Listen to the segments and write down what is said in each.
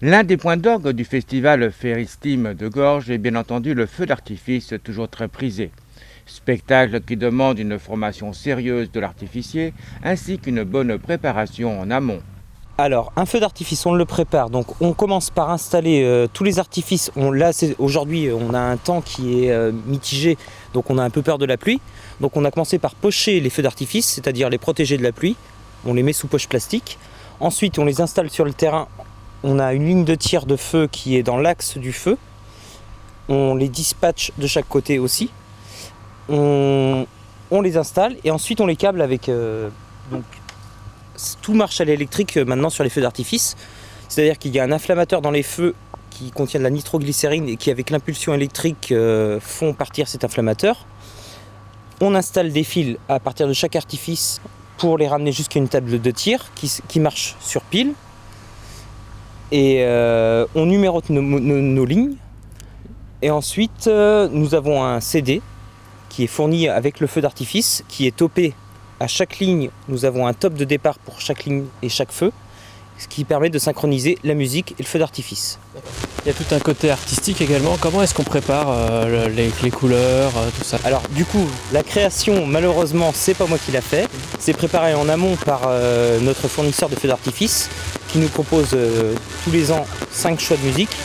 L'un des points d'orgue du festival Ferristime de Gorges est bien entendu le feu d'artifice, toujours très prisé. Spectacle qui demande une formation sérieuse de l'artificier ainsi qu'une bonne préparation en amont. Alors, un feu d'artifice, on le prépare. Donc, on commence par installer tous les artifices. Aujourd'hui, on a un temps qui est mitigé, donc on a un peu peur de la pluie. Donc, on a commencé par pocher les feux d'artifice, c'est-à-dire les protéger de la pluie. On les met sous poche plastique. Ensuite, on les installe sur le terrain. On a une ligne de tir de feu qui est dans l'axe du feu. On les dispatche de chaque côté aussi. On les installe et ensuite on les câble avec... Tout marche à l'électrique maintenant sur les feux d'artifice. C'est-à-dire qu'il y a un inflammateur dans les feux qui contient de la nitroglycérine et qui, avec l'impulsion électrique, font partir cet inflammateur. On installe des fils à partir de chaque artifice pour les ramener jusqu'à une table de tir qui marche sur pile. Et on numérote nos lignes. Et ensuite, nous avons un CD qui est fourni avec le feu d'artifice, qui est topé. À chaque ligne, nous avons un top de départ pour chaque ligne et chaque feu, ce qui permet de synchroniser la musique et le feu d'artifice. Il y a tout un côté artistique également. Comment est-ce qu'on prépare les couleurs, tout ça? Alors du coup, la création, malheureusement, c'est pas moi qui l'a fait. C'est préparé en amont par notre fournisseur de feux d'artifice qui nous propose tous les ans 5 choix de musique.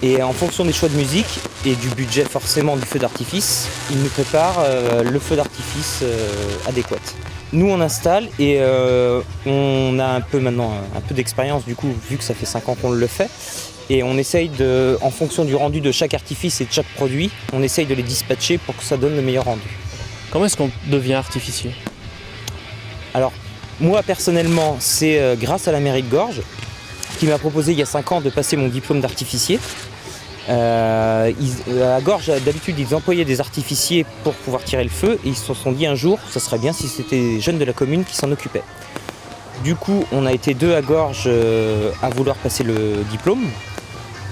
Et en fonction des choix de musique et du budget forcément du feu d'artifice, il nous prépare le feu d'artifice adéquat. Nous on installe et on a maintenant un peu d'expérience du coup, vu que ça fait 5 ans qu'on le fait. Et on essaye en fonction du rendu de chaque artifice et de chaque produit, on essaye de les dispatcher pour que ça donne le meilleur rendu. Comment est-ce qu'on devient artificier? Alors moi personnellement, c'est grâce à la mairie de Gorges qui m'a proposé il y a 5 ans de passer mon diplôme d'artificier. À Gorges, d'habitude, ils employaient des artificiers pour pouvoir tirer le feu et ils se sont dit un jour, ça serait bien si c'était les jeunes de la commune qui s'en occupaient. Du coup, on a été 2 à Gorges à vouloir passer le diplôme.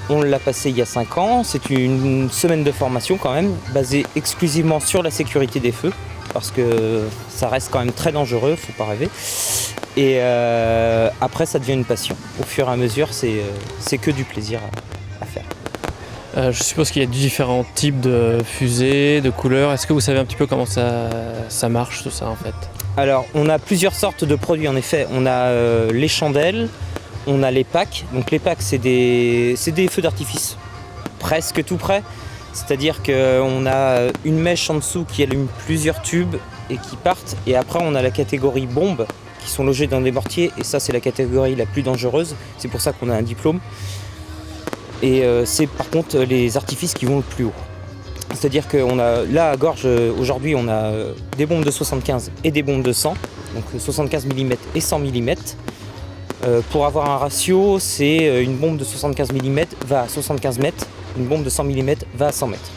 On l'a passé il y a 5 ans. C'est une semaine de formation quand même, basée exclusivement sur la sécurité des feux, parce que ça reste quand même très dangereux, faut pas rêver. Et après, ça devient une passion. Au fur et à mesure, c'est que du plaisir à faire. Je suppose qu'il y a différents types de fusées, de couleurs. Est-ce que vous savez un petit peu comment ça marche tout ça en fait? Alors on a plusieurs sortes de produits en effet. On a les chandelles, on a les packs. Donc les packs c'est des feux d'artifice presque tout près. C'est-à-dire qu'on a une mèche en dessous qui allume plusieurs tubes et qui partent. Et après on a la catégorie bombes qui sont logées dans des mortiers. Et ça c'est la catégorie la plus dangereuse. C'est pour ça qu'on a un diplôme. Et c'est par contre les artifices qui vont le plus haut. C'est-à-dire qu'on a là à Gorges aujourd'hui on a des bombes de 75 et des bombes de 100, donc 75 mm et 100 mm. Pour avoir un ratio, c'est une bombe de 75 mm va à 75 mètres, une bombe de 100 mm va à 100 mètres.